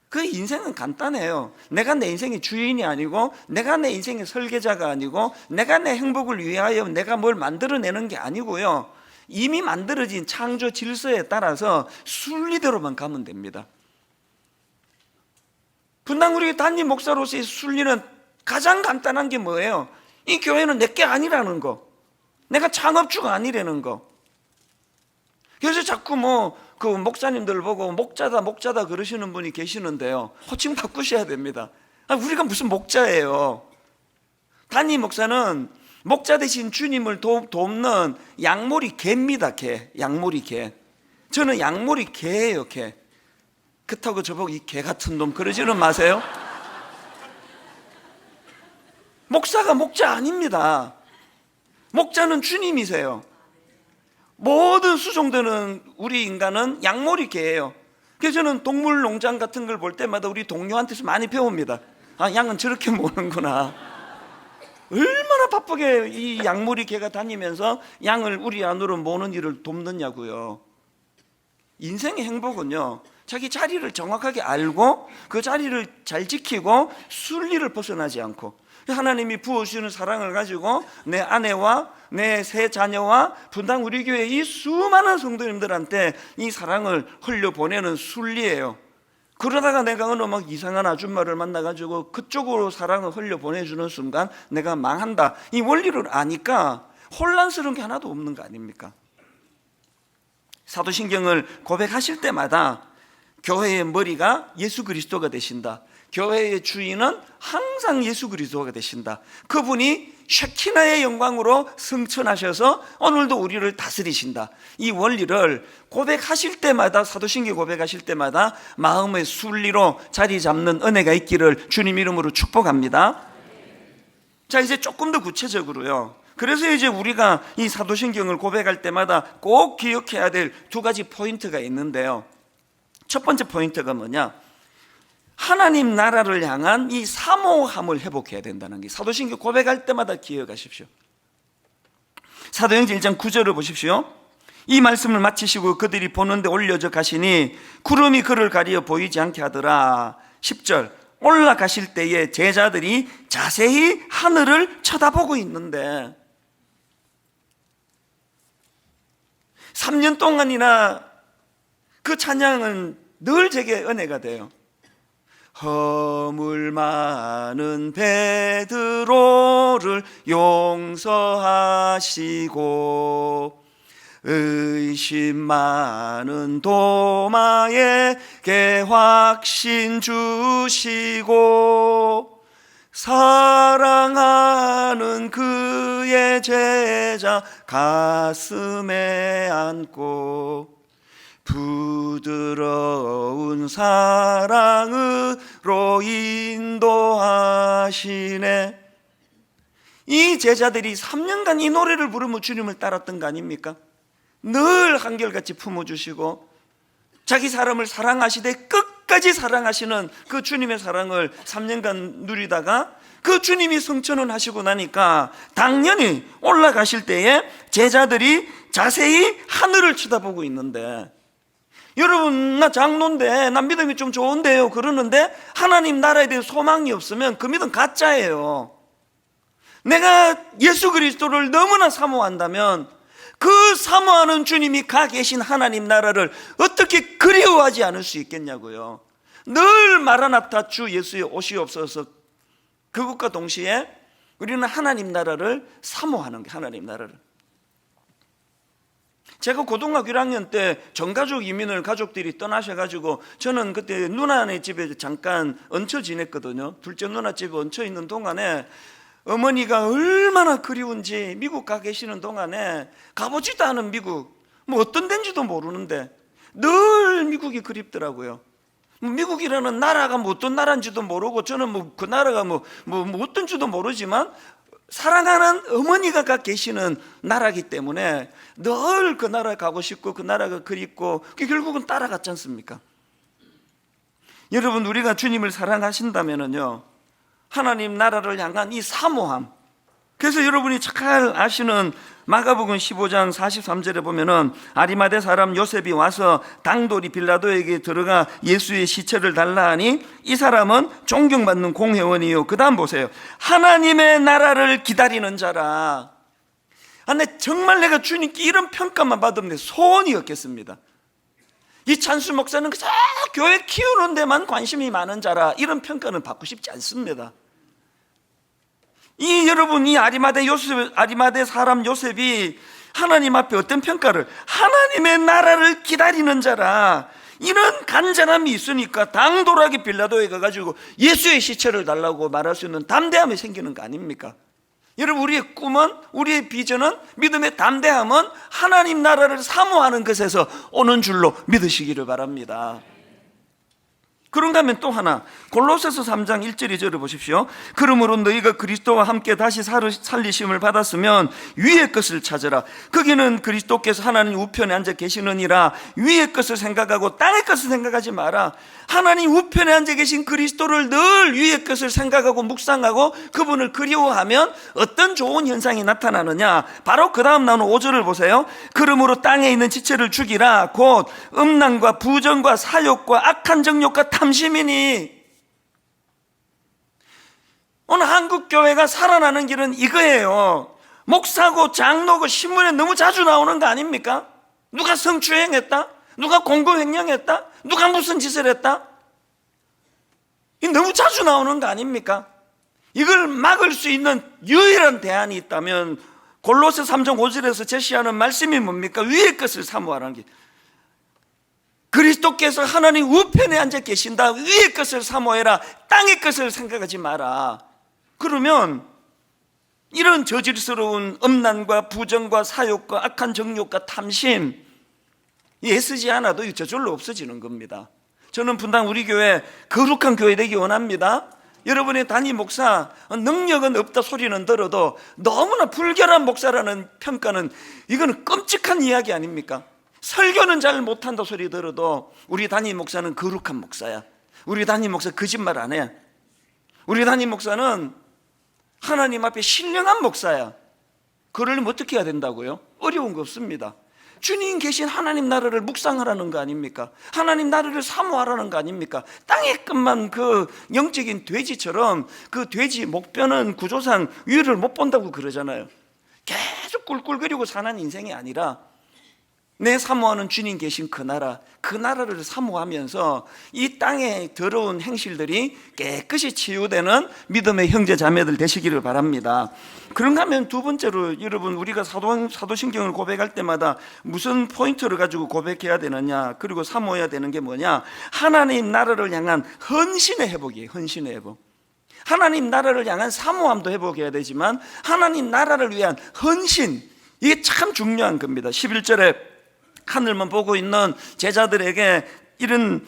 그 인생은 간단해요. 내가 내 인생의 주인이 아니고, 내가 내 인생의 설계자가 아니고, 내가 내 행복을 위하여 내가 뭘 만들어내는 게 아니고요, 이미 만들어진 창조 질서에 따라서 순리대로만 가면 됩니다. 분당 우리 담임 목사로서의 순리는 가장 간단한 게 뭐예요? 이 교회는 내게 아니라는 거, 내가 창업주가 아니라는 거. 그래서 자꾸 그 목사님들 보고 목자다 그러시는 분이 계시는데요, 호칭 바꾸셔야 됩니다. 우리가 무슨 목자예요? 담임 목사는 목자 대신 주님을 돕는 양모리 개입니다. 양모리 개. 저는 양모리 개예요. 개. 그렇다고 저보고 이 개 같은 놈 그러지는 마세요. 목사가 목자 아닙니다. 목자는 주님이세요. 모든 수종되는 우리 인간은 양모리 개예요. 그래서 저는 동물 농장 같은 걸 볼 때마다 우리 동료한테서 많이 배웁니다. 양은 저렇게 모는구나. 얼마나 바쁘게 이 양모리 개가 다니면서 양을 우리 안으로 모는 일을 돕느냐고요. 인생의 행복은요, 자기 자리를 정확하게 알고 그 자리를 잘 지키고 순리를 벗어나지 않고, 하나님이 부어주시는 사랑을 가지고 내 아내와 내 세 자녀와 분당 우리 교회 이 수많은 성도님들한테 이 사랑을 흘려보내는 순리예요. 그러다가 내가 어느 이상한 아줌마를 만나가지고 그쪽으로 사랑을 흘려보내주는 순간 내가 망한다, 이 원리를 아니까 혼란스러운 게 하나도 없는 거 아닙니까? 사도신경을 고백하실 때마다 교회의 머리가 예수 그리스도가 되신다, 교회의 주인은 항상 예수 그리스도가 되신다, 그분이 쉐키나의 영광으로 승천하셔서 오늘도 우리를 다스리신다, 이 원리를 고백하실 때마다, 사도신경 고백하실 때마다 마음의 순리로 자리 잡는 은혜가 있기를 주님 이름으로 축복합니다. 자, 이제 조금 더 구체적으로요, 그래서 이제 우리가 이 사도신경을 고백할 때마다 꼭 기억해야 될 두 가지 포인트가 있는데요, 첫 번째 포인트가 뭐냐, 하나님 나라를 향한 이 사모함을 회복해야 된다는 게, 사도신경 고백할 때마다 기억하십시오. 사도행전 1장 9절을 보십시오. 이 말씀을 마치시고 그들이 보는데 올려져 가시니 구름이 그를 가리어 보이지 않게 하더라. 10절, 올라가실 때에 제자들이 자세히 하늘을 쳐다보고 있는데, 3년 동안이나 그 찬양은 늘 제게 은혜가 돼요. 허물 많은 베드로를 용서하시고 의심 많은 도마에게 확신 주시고 사랑하는 그의 제자 가슴에 안고 부드러운 사랑으로 인도하시네. 이 제자들이 3년간 이 노래를 부르며 주님을 따랐던 거 아닙니까? 늘 한결같이 품어주시고 자기 사람을 사랑하시되 끝까지 끝까지 사랑하시는 그 주님의 사랑을 3년간 누리다가 그 주님이 성천을 하시고 나니까 당연히 올라가실 때에 제자들이 자세히 하늘을 쳐다보고 있는데, 여러분 나 장로인데 나 믿음이 좀 좋은데요 그러는데 하나님 나라에 대한 소망이 없으면 그 믿음 가짜예요. 내가 예수 그리스도를 너무나 사모한다면 그 사모하는 주님이 가 계신 하나님 나라를 어떻게 그리워하지 않을 수 있겠냐고요. 늘 마라나타 주 예수의 오시옵소서, 그것과 동시에 우리는 하나님 나라를 사모하는 게, 하나님 나라를. 제가 고등학교 1학년 때 전가족 이민을 가족들이 떠나셔가지고 저는 그때 누나네 집에 잠깐 얹혀 지냈거든요. 둘째 누나 집에 얹혀 있는 동안에 어머니가 얼마나 그리운지 미국 가 계시는 동안에 가보지도 않은 미국, 뭐 어떤 데인지도 모르는데 늘 미국이 그립더라고요. 미국이라는 나라가 뭐 어떤 나라인지도 모르고 저는 뭐 그 나라가 뭐 어떤 지도 모르지만 사랑하는 어머니가 가 계시는 나라이기 때문에 늘 그 나라에 가고 싶고 그 나라가 그립고 결국은 따라갔지 않습니까? 여러분, 우리가 주님을 사랑하신다면요, 하나님 나라를 향한 이 사모함, 그래서 여러분이 잘 아시는 마가복음 15장 43절에 보면은 아리마대 사람 요셉이 와서 당돌이 빌라도에게 들어가 예수의 시체를 달라 하니 이 사람은 존경받는 공회원이요. 그 다음 보세요. 하나님의 나라를 기다리는 자라. 근데 정말 내가 주님께 이런 평가만 받으면 소원이 없겠습니다. 이 찬수 목사는 그저 교회 키우는 데만 관심이 많은 자라, 이런 평가는 받고 싶지 않습니다. 여러분, 이 아리마대 사람 요셉이 하나님 앞에 어떤 평가를, 하나님의 나라를 기다리는 자라, 이런 간절함이 있으니까 당돌하게 빌라도에 가가지고 예수의 시체를 달라고 말할 수 있는 담대함이 생기는 거 아닙니까? 여러분, 우리의 꿈은, 우리의 비전은, 믿음의 담대함은 하나님 나라를 사모하는 것에서 오는 줄로 믿으시기를 바랍니다. 그런가 하면 또 하나, 골로새서 3장 1절 2절을 보십시오. 그러므로 너희가 그리스도와 함께 다시 살리심을 받았으면 위의 것을 찾으라. 거기는 그리스도께서 하나님 우편에 앉아 계시느니라. 위의 것을 생각하고 땅의 것을 생각하지 마라. 하나님 우편에 앉아 계신 그리스도를 늘 위의 것을 생각하고 묵상하고 그분을 그리워하면 어떤 좋은 현상이 나타나느냐, 바로 그 다음 나오는 5절을 보세요. 그러므로 땅에 있는 지체를 죽이라. 곧 음란과 부정과 사욕과 악한 정욕과 탐심이니. 오늘 한국교회가 살아나는 길은 이거예요. 목사고 장로고 신문에 너무 자주 나오는 거 아닙니까? 누가 성추행했다? 누가 공공횡령했다? 누가 무슨 짓을 했다? 이 너무 자주 나오는 거 아닙니까? 이걸 막을 수 있는 유일한 대안이 있다면 골로새 3장 5절에서 제시하는 말씀이 뭡니까? 위의 것을 사모하라는 게, 그리스도께서 하나님 우편에 앉아 계신다. 위의 것을 사모해라. 땅의 것을 생각하지 마라. 그러면 이런 저질스러운 음란과 부정과 사욕과 악한 정욕과 탐심, 애쓰지 않아도 저절로 없어지는 겁니다. 저는 분당 우리 교회 거룩한 교회 되기 원합니다. 여러분의 담임 목사 능력은 없다 소리는 들어도 너무나 불결한 목사라는 평가는, 이거는 끔찍한 이야기 아닙니까? 설교는 잘 못한다 소리 들어도 우리 담임 목사는 거룩한 목사야. 우리 담임 목사 거짓말 안 해. 우리 담임 목사는 하나님 앞에 신령한 목사야. 그러려면 어떻게 해야 된다고요? 어려운 거 없습니다. 주님 계신 하나님 나라를 묵상하라는 거 아닙니까? 하나님 나라를 사모하라는 거 아닙니까? 땅의 것만 그 영적인 돼지처럼, 그 돼지 목뼈는 구조상 위를 못 본다고 그러잖아요. 계속 꿀꿀거리고 사는 인생이 아니라 내 사모하는 주님 계신 그 나라를 사모하면서 이 땅의 더러운 행실들이 깨끗이 치유되는 믿음의 형제 자매들 되시기를 바랍니다. 그런가 하면 두 번째로, 여러분, 우리가 사도신경을 고백할 때마다 무슨 포인트를 가지고 고백해야 되느냐, 그리고 사모해야 되는 게 뭐냐, 하나님 나라를 향한 헌신의 회복이에요. 헌신의 회복. 하나님 나라를 향한 사모함도 회복해야 되지만 하나님 나라를 위한 헌신, 이게 참 중요한 겁니다. 11절에 하늘만 보고 있는 제자들에게 이런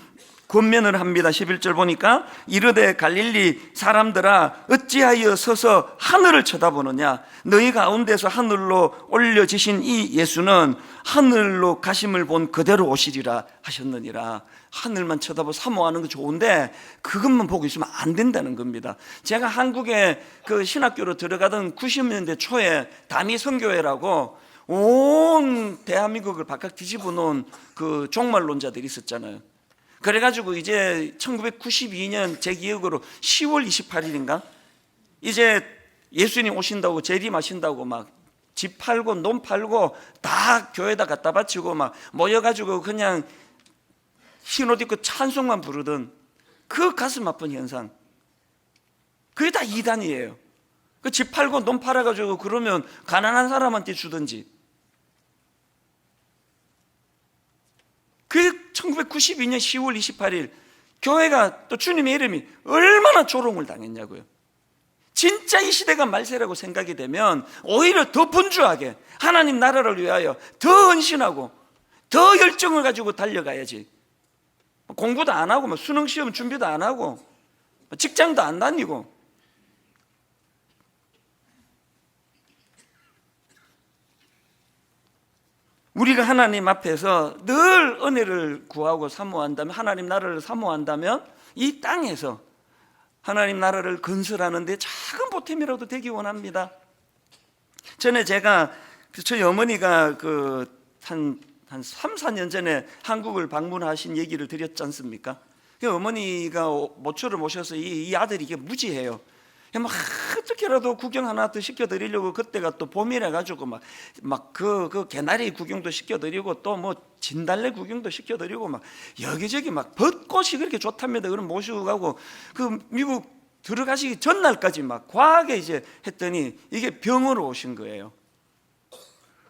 권면을 합니다. 11절 보니까 이르되 갈릴리 사람들아 어찌하여 서서 하늘을 쳐다보느냐, 너희 가운데서 하늘로 올려지신 이 예수는 하늘로 가심을 본 그대로 오시리라 하셨느니라. 하늘만 쳐다보고 사모하는 거 좋은데 그것만 보고 있으면 안 된다는 겁니다. 제가 한국에 그 신학교로 들어가던 90년대 초에 담이 선교회라고 온 대한민국을 바깥 뒤집어 놓은 그 종말론자들이 있었잖아요. 그래가지고 이제 1992년 제 기억으로 10월 28일인가 이제 예수님 오신다고 재림하신다고 막 집 팔고 논 팔고 다 교회에다 갖다 바치고 막 모여가지고 그냥 흰옷 입고 찬송만 부르던 그 가슴 아픈 현상, 그게 다 이단이에요. 그 집 팔고 논 팔아가지고 그러면 가난한 사람한테 주든지. 그 1992년 10월 28일 교회가 또 주님의 이름이 얼마나 조롱을 당했냐고요. 진짜 이 시대가 말세라고 생각이 되면 오히려 더 분주하게 하나님 나라를 위하여 더 헌신하고 더 열정을 가지고 달려가야지. 공부도 안 하고 수능 시험 준비도 안 하고 직장도 안 다니고. 우리가 하나님 앞에서 늘 은혜를 구하고 사모한다면, 하나님 나라를 사모한다면 이 땅에서 하나님 나라를 건설하는데 작은 보탬이라도 되기 원합니다. 전에 제가 저희 어머니가 한 3, 4년 전에 한국을 방문하신 얘기를 드렸지 않습니까? 어머니가 모처를 모셔서 이 아들이 이게 무지해요. 막 어떻게라도 구경 하나 더 시켜드리려고, 그때가 또 봄이라 가지고 막 그 개나리 구경도 시켜드리고 또 뭐 진달래 구경도 시켜드리고 막 여기저기 막 벚꽃이 그렇게 좋답니다. 그럼 모시고 가고 그 미국 들어가시기 전날까지 막 과하게 이제 했더니 이게 병으로 오신 거예요.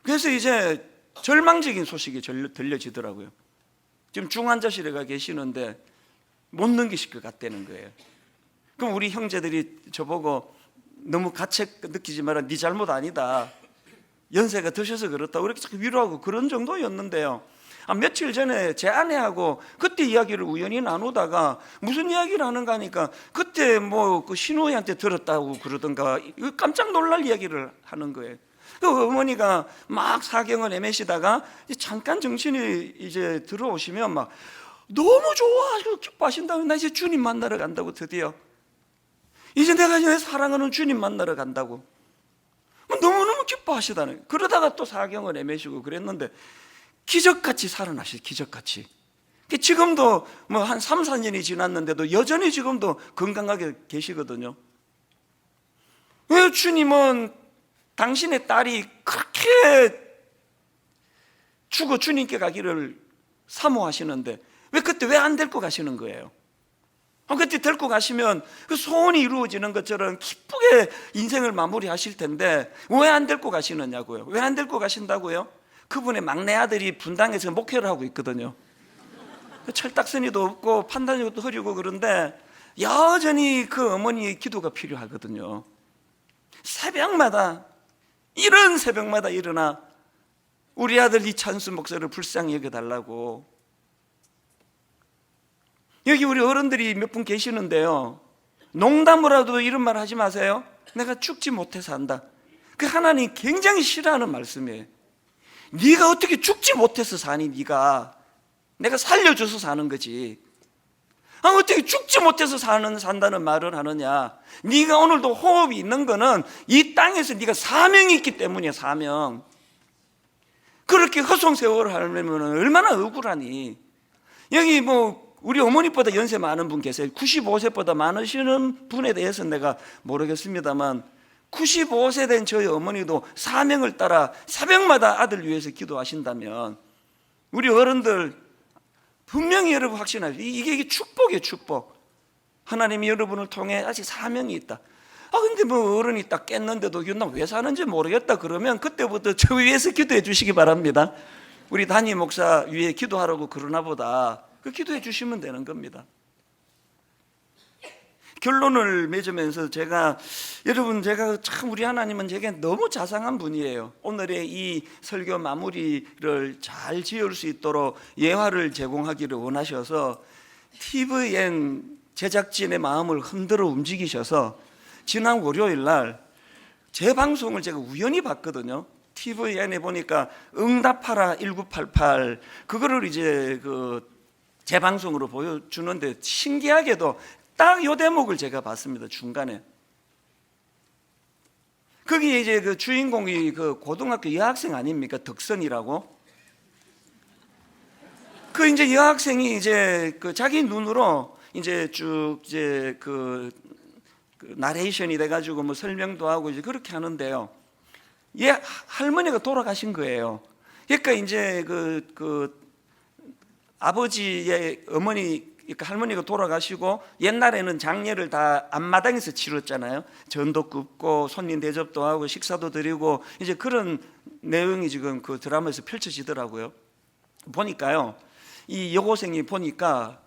그래서 이제 절망적인 소식이 들려지더라고요. 지금 중환자실에 가 계시는데 못 넘기실 것 같다는 거예요. 그럼 우리 형제들이 저보고 너무 가책 느끼지 마라, 네 잘못 아니다, 연세가 드셔서 그렇다고 이렇게 위로하고 그런 정도였는데요. 며칠 전에 제 아내하고 그때 이야기를 우연히 나누다가 무슨 이야기를 하는가 하니까 그때 뭐 그 신우이한테 들었다고 그러던가 깜짝 놀랄 이야기를 하는 거예요. 그 어머니가 막 사경을 헤매시다가 잠깐 정신이 이제 들어오시면 막 너무 좋아하시고 기뻐하신다고, 나 이제 주님 만나러 간다고, 드디어 이제 내가 이제 사랑하는 주님 만나러 간다고 너무너무 기뻐하시다는 거예요. 그러다가 또 사경을 헤매시고 그랬는데 기적같이 살아나시, 기적같이. 지금도 뭐 한 3, 4년이 지났는데도 여전히 지금도 건강하게 계시거든요. 왜 주님은 당신의 딸이 그렇게 죽어 주님께 가기를 사모하시는데 왜 그때 왜 안 데리고 가시는 거예요? 그때 데리고 가시면 그 소원이 이루어지는 것처럼 기쁘게 인생을 마무리하실 텐데 왜 안 데리고 가시느냐고요. 왜 안 데리고 가신다고요? 그분의 막내 아들이 분당에서 목회를 하고 있거든요. 철딱서니도 없고 판단력도 흐리고 그런데 여전히 그 어머니의 기도가 필요하거든요. 새벽마다, 이런 새벽마다 일어나 우리 아들 이찬수 목사를 불쌍히 여겨달라고. 여기 우리 어른들이 몇 분 계시는데요, 농담으로라도 이런 말 하지 마세요. 내가 죽지 못해서 한다. 그 하나님 굉장히 싫어하는 말씀이에요. 네가 어떻게 죽지 못해서 사니? 네가, 내가 살려줘서 사는 거지. 어떻게 죽지 못해서 산다는 말을 하느냐. 네가 오늘도 호흡이 있는 거는 이 땅에서 네가 사명이 있기 때문이야. 사명. 그렇게 허송세월을 하려면 얼마나 억울하니. 여기 뭐 우리 어머니보다 연세 많은 분 계세요. 95세보다 많으시는 분에 대해서는 내가 모르겠습니다만 95세 된 저희 어머니도 사명을 따라 새벽마다 아들 위해서 기도하신다면 우리 어른들 분명히 여러분 확신하세요. 이게 축복이에요. 축복. 하나님이 여러분을 통해 아직 사명이 있다. 근데 뭐 어른이 딱 깼는데도 나 왜 사는지 모르겠다 그러면 그때부터 저 위해서 기도해 주시기 바랍니다. 우리 담임 목사 위에 기도하라고 그러나 보다 그 기도해 주시면 되는 겁니다. 결론을 맺으면서 제가 참 우리 하나님은 제게 너무 자상한 분이에요. 오늘의 이 설교 마무리를 잘 지을 수 있도록 예화를 제공하기를 원하셔서 TVN 제작진의 마음을 흔들어 움직이셔서 지난 월요일 날 제 방송을 제가 우연히 봤거든요. TVN에 보니까 응답하라 1988 그거를 이제 제 방송으로 보여주는데 신기하게도 딱 요 대목을 제가 봤습니다. 중간에 거기에 이제 그 주인공이 그 고등학교 여학생 아닙니까? 덕선이라고. 그 이제 여학생이 이제 그 자기 눈으로 이제 쭉 이제 그 나레이션이 돼가지고 뭐 설명도 하고 이제 그렇게 하는데요. 얘 할머니가 돌아가신 거예요. 그러니까 이제 그 아버지의 어머니, 그러니까 할머니가 돌아가시고 옛날에는 장례를 다 앞마당에서 치렀잖아요. 전도 굽고 손님 대접도 하고 식사도 드리고 이제 그런 내용이 지금 그 드라마에서 펼쳐지더라고요. 보니까요, 이 여고생이 보니까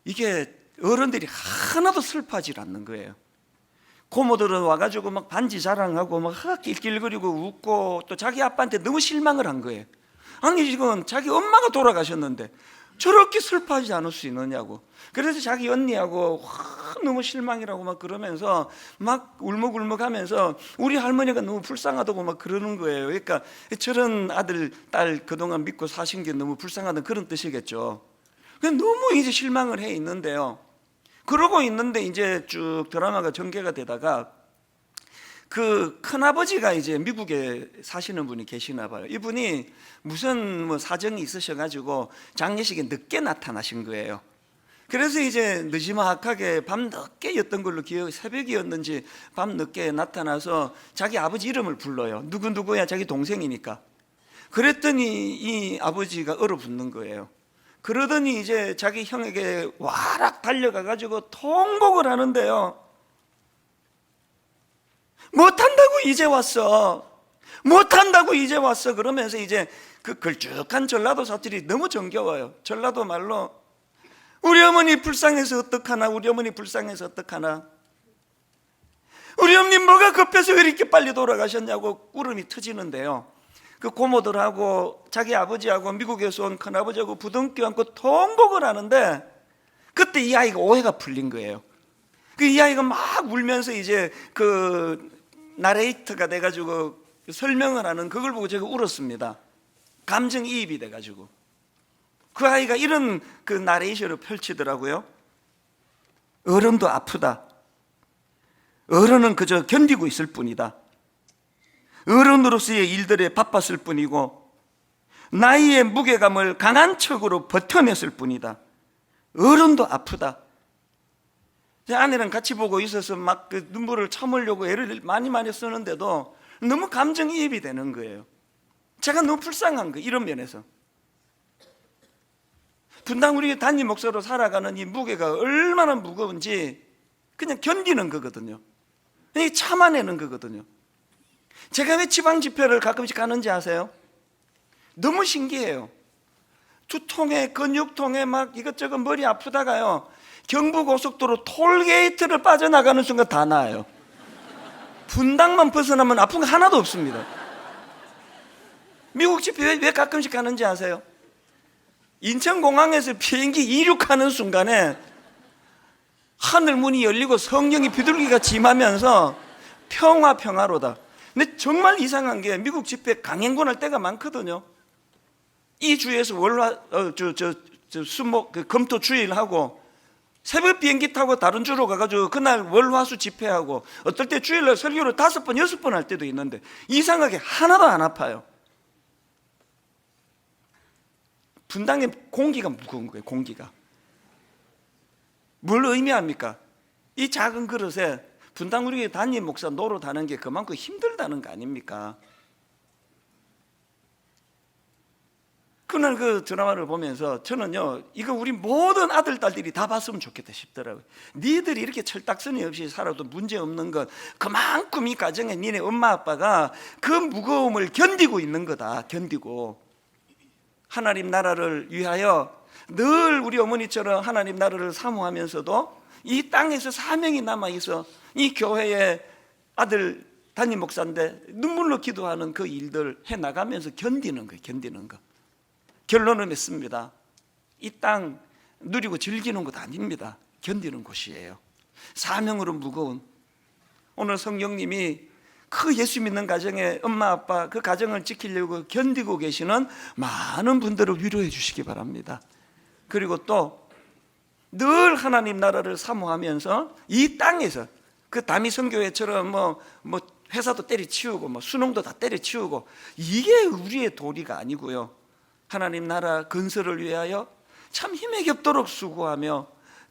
이게 어른들이 하나도 슬퍼하지 않는 거예요. 고모들은 와가지고 막 반지 자랑하고 막 낄낄거리고 웃고 또 자기 아빠한테 너무 실망을 한 거예요. 아니 지금 자기 엄마가 돌아가셨는데 저렇게 슬퍼하지 않을 수 있느냐고. 그래서 자기 언니하고 너무 실망이라고 막 그러면서 막 울먹울먹하면서 우리 할머니가 너무 불쌍하다고 막 그러는 거예요. 그러니까 저런 아들 딸 그동안 믿고 사신 게 너무 불쌍하다는 그런 뜻이겠죠. 너무 이제 실망을 해 있는데요. 그러고 있는데 이제 쭉 드라마가 전개가 되다가 그 큰아버지가 이제 미국에 사시는 분이 계시나 봐요. 이분이 무슨 뭐 사정이 있으셔가지고 장례식에 늦게 나타나신 거예요. 그래서 이제 느지막하게 밤 늦게였던 걸로 새벽이었는지 밤 늦게 나타나서 자기 아버지 이름을 불러요. 누구누구야, 자기 동생이니까. 그랬더니 이 아버지가 얼어붙는 거예요. 그러더니 이제 자기 형에게 와락 달려가가지고 통곡을 하는데요. 못한다고 이제 왔어. 못한다고 이제 왔어. 그러면서 이제 그 걸쭉한 전라도 사투리 너무 정겨워요. 전라도 말로 우리 어머니 불쌍해서 어떡하나, 우리 어머니 불쌍해서 어떡하나, 우리 어머니 뭐가 급해서 왜 이렇게 빨리 돌아가셨냐고 울음이 터지는데요. 그 고모들하고 자기 아버지하고 미국에서 온 큰아버지하고 부둥켜 안고 통곡을 하는데 그때 이 아이가 오해가 풀린 거예요. 이 아이가 막 울면서 이제 그 나레이터가 돼가지고 설명을 하는 그걸 보고 제가 울었습니다. 감정이입이 돼가지고 그 아이가 이런 그 나레이션을 펼치더라고요. 어른도 아프다. 어른은 그저 견디고 있을 뿐이다. 어른으로서의 일들에 바빴을 뿐이고 나이의 무게감을 강한 척으로 버텨냈을 뿐이다. 어른도 아프다. 제 아내랑 같이 보고 있어서 막 그 눈물을 참으려고 애를 많이 쓰는데도 너무 감정이입이 되는 거예요. 제가 너무 불쌍한 거예요. 이런 면에서 분당 우리 담임 목사로 살아가는 이 무게가 얼마나 무거운지 그냥 견디는 거거든요. 그냥 참아내는 거거든요. 제가 왜 지방 집회를 가끔씩 가는지 아세요? 너무 신기해요. 두통에 근육통에 막 이것저것 머리 아프다가요, 경부고속도로 톨게이트를 빠져나가는 순간 다 나아요. 분당만 벗어나면 아픈 거 하나도 없습니다. 미국 집회 왜 가끔씩 가는지 아세요? 인천공항에서 비행기 이륙하는 순간에 하늘 문이 열리고 성령이 비둘기같이 임하면서 평화로다. 근데 정말 이상한 게 미국 집회 강행군할 때가 많거든요. 이 주에서 수목 금토 주일하고 새벽 비행기 타고 다른 주로 가가지고 그날 월화수 집회하고 어떨 때 주일날 설교를 5번 6번 할 때도 있는데 이상하게 하나도 안 아파요. 분당의 공기가 무거운 거예요. 공기가 뭘 의미합니까? 이 작은 그릇에 분당 우리 담임 목사 노릇하는 게 그만큼 힘들다는 거 아닙니까? 그날 그 드라마를 보면서 저는요, 이거 우리 모든 아들 딸들이 다 봤으면 좋겠다 싶더라고요. 니들이 이렇게 철딱서니 없이 살아도 문제없는 것, 그만큼 이 가정에 니네 엄마 아빠가 그 무거움을 견디고 있는 거다. 견디고 하나님 나라를 위하여 늘 우리 어머니처럼 하나님 나라를 사모하면서도 이 땅에서 사명이 남아있어 이 교회의 아들 담임 목사인데 눈물로 기도하는 그 일들 해나가면서 견디는 거예요. 견디는 거. 결론을 맺습니다. 이 땅 누리고 즐기는 곳 아닙니다. 견디는 곳이에요. 사명으로 무거운, 오늘 성령님이 그 예수 믿는 가정에 엄마 아빠 그 가정을 지키려고 견디고 계시는 많은 분들을 위로해 주시기 바랍니다. 그리고 또 늘 하나님 나라를 사모하면서 이 땅에서 그 다미 선교회처럼 뭐 회사도 때려치우고 뭐 수능도 다 때려치우고, 이게 우리의 도리가 아니고요. 하나님 나라 건설을 위하여 참 힘에 겹도록 수고하며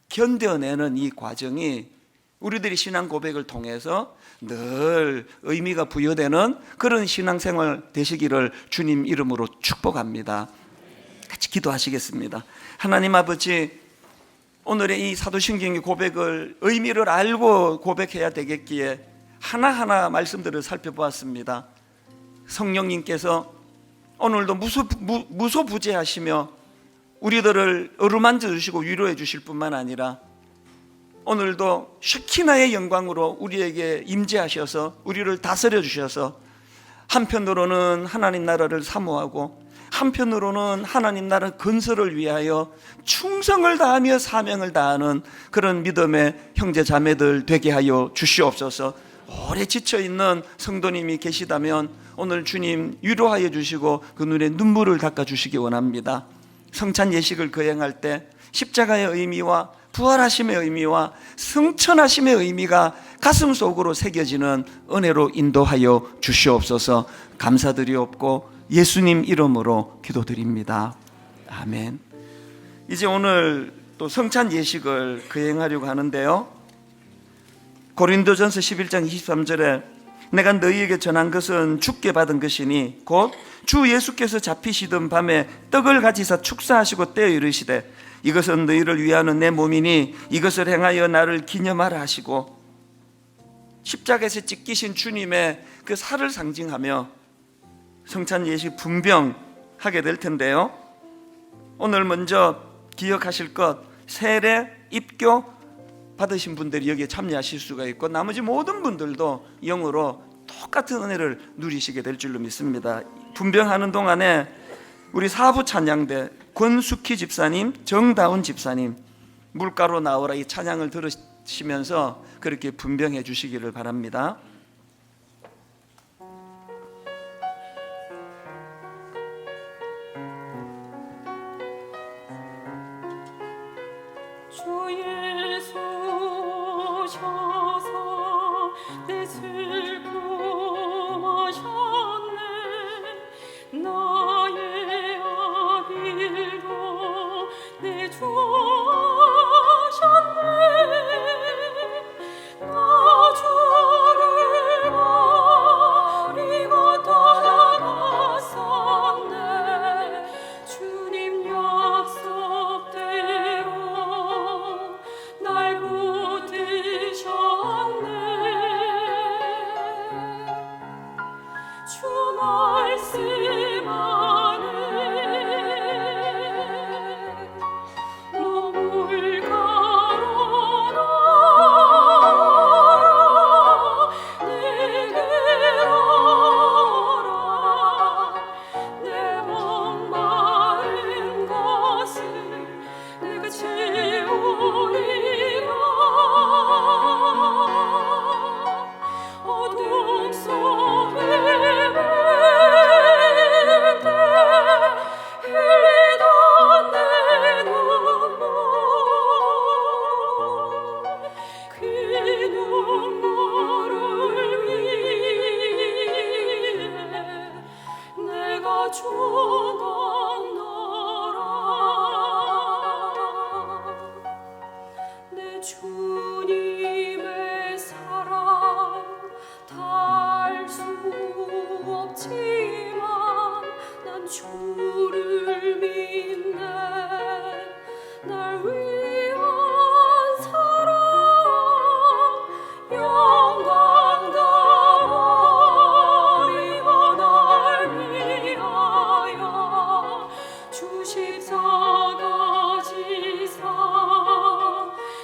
견뎌내는 이 과정이 우리들이 신앙 고백을 통해서 늘 의미가 부여되는 그런 신앙생활 되시기를 주님 이름으로 축복합니다. 같이 기도하시겠습니다. 하나님 아버지, 오늘의 이 사도신경의 고백을 의미를 알고 고백해야 되겠기에 하나하나 말씀들을 살펴보았습니다. 성령님께서 오늘도 무소부재하시며 우리들을 어루만져 주시고 위로해 주실 뿐만 아니라 오늘도 쉐키나의 영광으로 우리에게 임재하셔서 우리를 다스려 주셔서 한편으로는 하나님 나라를 사모하고 한편으로는 하나님 나라 건설을 위하여 충성을 다하며 사명을 다하는 그런 믿음의 형제 자매들 되게 하여 주시옵소서. 오래 지쳐있는 성도님이 계시다면 오늘 주님 위로하여 주시고 그 눈에 눈물을 닦아 주시기 원합니다. 성찬 예식을 거행할 때 십자가의 의미와 부활하심의 의미와 승천하심의 의미가 가슴 속으로 새겨지는 은혜로 인도하여 주시옵소서. 감사드리옵고 예수님 이름으로 기도드립니다. 아멘. 이제 오늘 또 성찬 예식을 거행하려고 하는데요, 고린도전서 11장 23절에 내가 너희에게 전한 것은 주께 받은 것이니 곧 주 예수께서 잡히시던 밤에 떡을 가지사 축사하시고 떼어 이르시되 이것은 너희를 위하는 내 몸이니 이것을 행하여 나를 기념하라 하시고, 십자가에서 찢기신 주님의 그 살을 상징하며 성찬 예식 분병하게 될 텐데요, 오늘 먼저 기억하실 것, 세례, 입교 받으신 분들이 여기에 참여하실 수가 있고 나머지 모든 분들도 영으로 똑같은 은혜를 누리시게 될 줄로 믿습니다. 분병하는 동안에 우리 사부 찬양대 권숙희 집사님, 정다운 집사님 물가로 나오라 이 찬양을 들으시면서 그렇게 분병해 주시기를 바랍니다. 주 예수 오셔서 내 슬픔 하셨네. 나의 아비도 내 주 하셨네. 나 주를 버리고 떠나갔었네. 주님 약속대로 날 붙드셨네. 주 말씀 안에 눈물가로 나아라. 내게로 오라. 내 목마른 것을 내가 채우리라. 어둠 속에 흘리던 내 눈물, 그 눈물을 위해 내가 죽었노라. 내 주님의 사랑 달 수 없지만 난 주를 믿네. 날 위한 사랑 영광 다 버리고 날 위하여 주 십자가 지사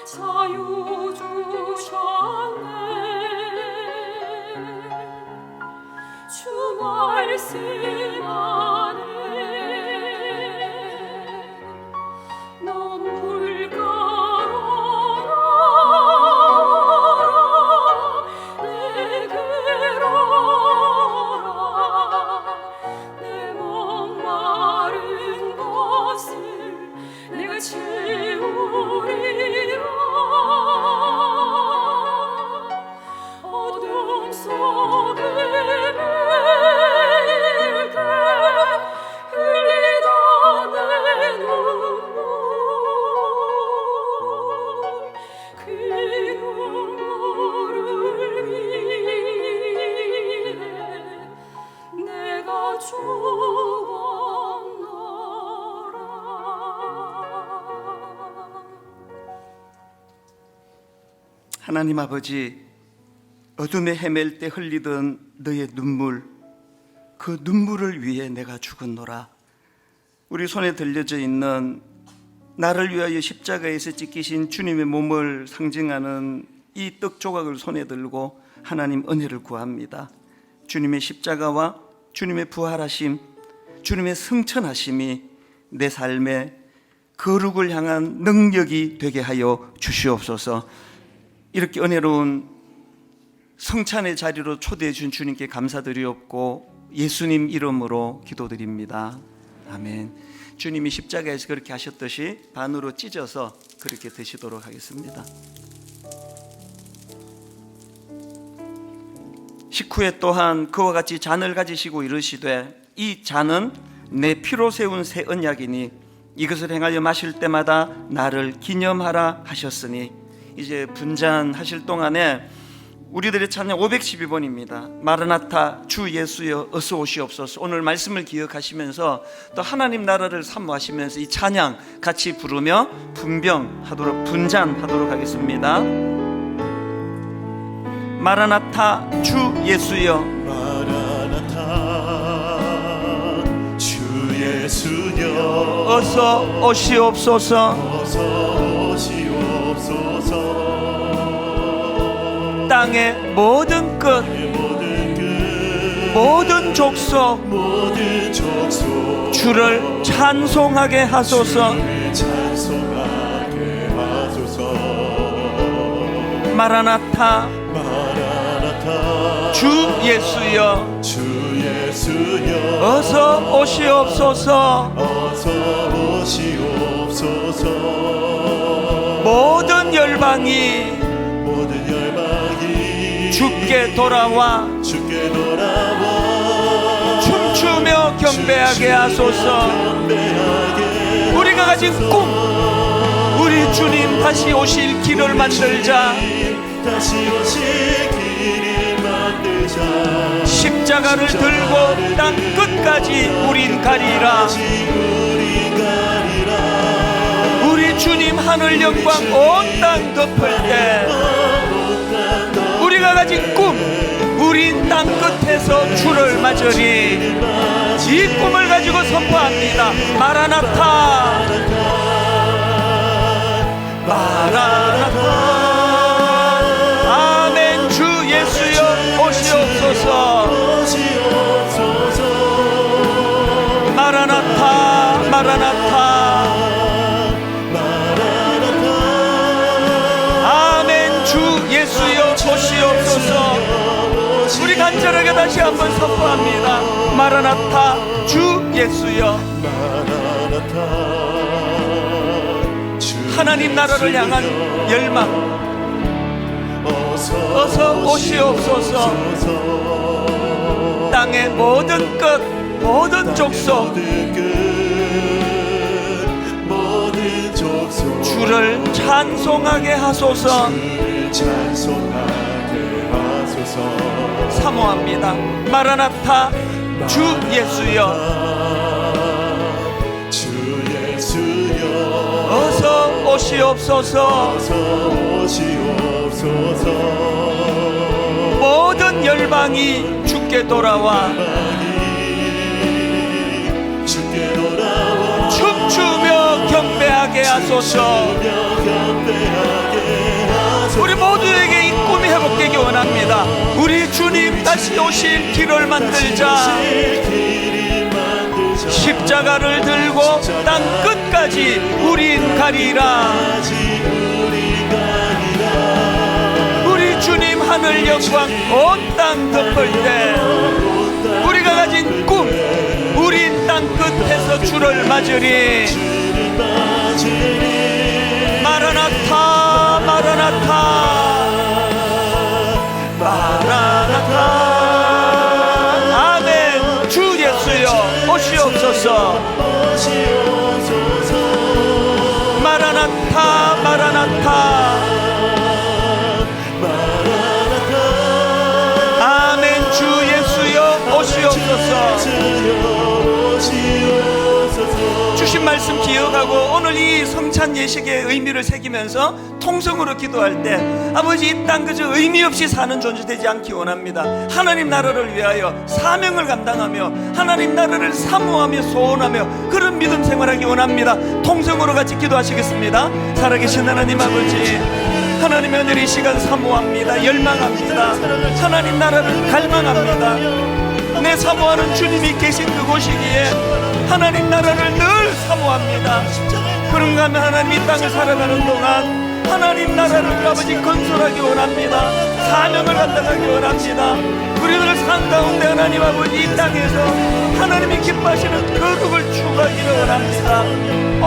자유 주셨네. 주 말씀 안에 눈물 하나님 아버지, 어둠에 헤맬 때 흘리던 너의 눈물, 그 눈물을 위해 내가 죽었노라. 우리 손에 들려져 있는 나를 위하여 십자가에서 찢기신 주님의 몸을 상징하는 이 떡 조각을 손에 들고 하나님 은혜를 구합니다. 주님의 십자가와 주님의 부활하심, 주님의 승천하심이 내 삶의 거룩을 향한 능력이 되게 하여 주시옵소서. 이렇게 은혜로운 성찬의 자리로 초대해 준 주님께 감사드리옵고 예수님 이름으로 기도드립니다. 아멘. 주님이 십자가에서 그렇게 하셨듯이 반으로 찢어서 그렇게 드시도록 하겠습니다. 식후에 또한 그와 같이 잔을 가지시고 이르시되 이 잔은 내 피로 세운 새 언약이니 이것을 행하여 마실 때마다 나를 기념하라 하셨으니. 이제 분잔하실 동안에 우리들의 찬양 512번입니다. 마르나타 주 예수여 어서 오시옵소서. 오늘 말씀을 기억하시면서 또 하나님 나라를 사모하시면서 이 찬양 같이 부르며 분잔하도록 하겠습니다. 마라나타 주 예수여, 마라나타 주 예수여 어서 오시옵소서. 어서 오시옵소서. 땅의 모든 끝, 모든 족속 주를 찬송하게 하소서. 찬송하게 하소서. 마라나타 마라나타 주 예수여, 주 예수여 어서 오시옵소서. 어서 오시옵소서. 모든 열방이 주께 돌아와 춤추며 경배하게 하소서. 우리가 가진 꿈, 우리 주님 다시 오실 길을 만들자. 십자가를 들고 땅 끝까지 우린 가리라. 우리 주님 하늘 영광 온 땅 덮을 때 우리가 가진 꿈, 우린 땅 끝에서 주를 맞으리. 이 꿈을 가지고 선포합니다. 마라나타, 마라나타. 아멘. 주 예수여 오시옵소서. 마라나타, 마라나타. 예수여 오시옵소서. 우리 간절하게 다시 한번 선포합니다. 마라나타 주 예수여. 하나님 나라를 향한 열망 어서 오시옵소서. 땅의 모든 끝, 모든 족속 주를 찬송하게 하소서. 사모합니다. 마라나타 주 예수여, 어서 오시옵소서. 모든 열방이 주께 돌아와 춤추며 경배하게 하소서. 우리 모두에게 이 꿈이 회복되기 원합니다. 우리 주님 다시 오실 길을 만들자. 십자가를 들고 땅 끝까지 우린 가리라. 우리 주님 하늘 영광 온 땅 덮을 때 우리가 가진 꿈, 우린 땅 끝에서 주를 맞으리. 마라나타, 마라나타, 마라나타. 아멘. 주 예수여 오시옵소서. 마라나타, 마라나타. 아멘. 주 예수여 오시옵소서. 주신 말씀 기억하고 오늘 이 성찬 예식의 의미를 새기면서 통성으로 기도할 때 아버지 이 땅 그저 의미 없이 사는 존재 되지 않기 원합니다. 하나님 나라를 위하여 사명을 감당하며 하나님 나라를 사모하며 소원하며 그런 믿음 생활하기 원합니다. 통성으로 같이 기도하시겠습니다. 살아계신 하나님 아버지, 하나님의 은혜를 이 시간 사모합니다. 열망합니다. 하나님 나라를 갈망합니다. 내 사모하는 주님이 계신 그곳이기에 하나님 나라를 늘 사모합니다. 그런가 하면 하나님 이 땅을 살아가는 동안 하나님 나라를 아버지 건설하기 원합니다. 사명을 감당하기 원합니다. 우리들 산 가운데 하나님 아버지 이 땅에서 하나님이 기뻐하시는 거룩을 추구하기를 원합니다.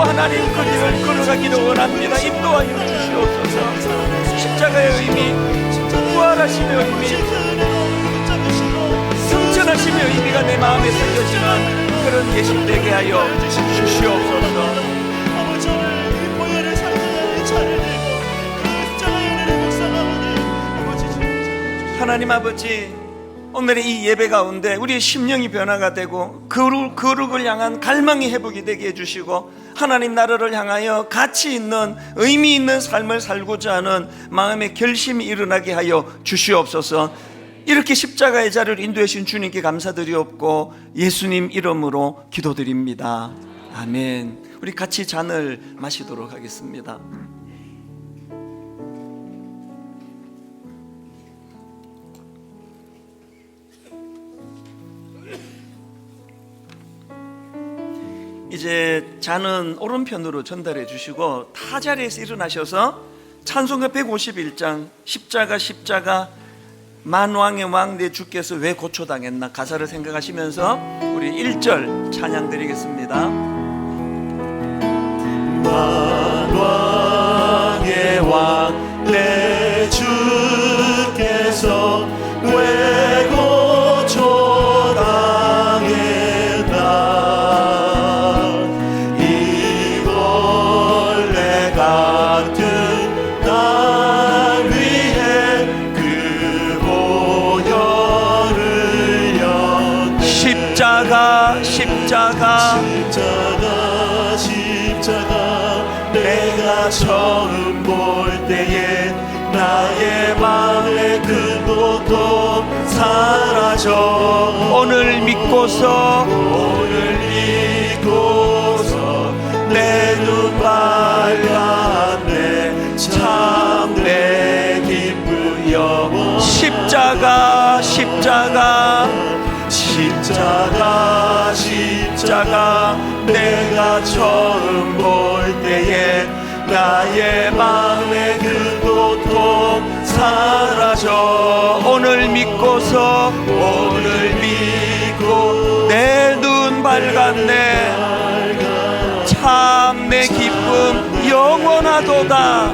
하나님 그 길을 걸어가기를 원합니다. 인도하여 주시옵소서. 십자가의 의미, 부활하심의 의미, 승천하심의 의미가 내 마음에 새겨지는 그런 예식 되게 하여 주시옵소서. 하나님 아버지, 오늘의 이 예배 가운데 우리의 심령이 변화가 되고 거룩을 향한 갈망이 회복이 되게 해주시고 하나님 나라를 향하여 가치 있는 의미 있는 삶을 살고자 하는 마음의 결심이 일어나게 하여 주시옵소서. 이렇게 십자가의 자리를 인도해 주신 주님께 감사드리옵고 예수님 이름으로 기도드립니다. 아멘. 우리 같이 잔을 마시도록 하겠습니다. 이제 잔은 오른편으로 전달해 주시고 타 자리에서 일어나셔서 찬송가 151장 십자가 만왕의 왕 내 주께서 왜 고초당했나 가사를 생각하시면서 우리 1절 찬양 드리겠습니다. 만왕의 왕 내 주께서 왜 고초당했나 이 벌레 같은 날 위해 그 보혈을 흘려 십자가 내가 처음 볼 때에 나의 마음의 그 고통 사라져 오늘 믿고서 내 눈 밝았네 참 내 기쁜 영혼 십자가 내가 처음 볼 때에 나의 마음의 그 고통 사라져 오늘 믿고 내 눈 밝았네 참 내 기쁨 영원하도다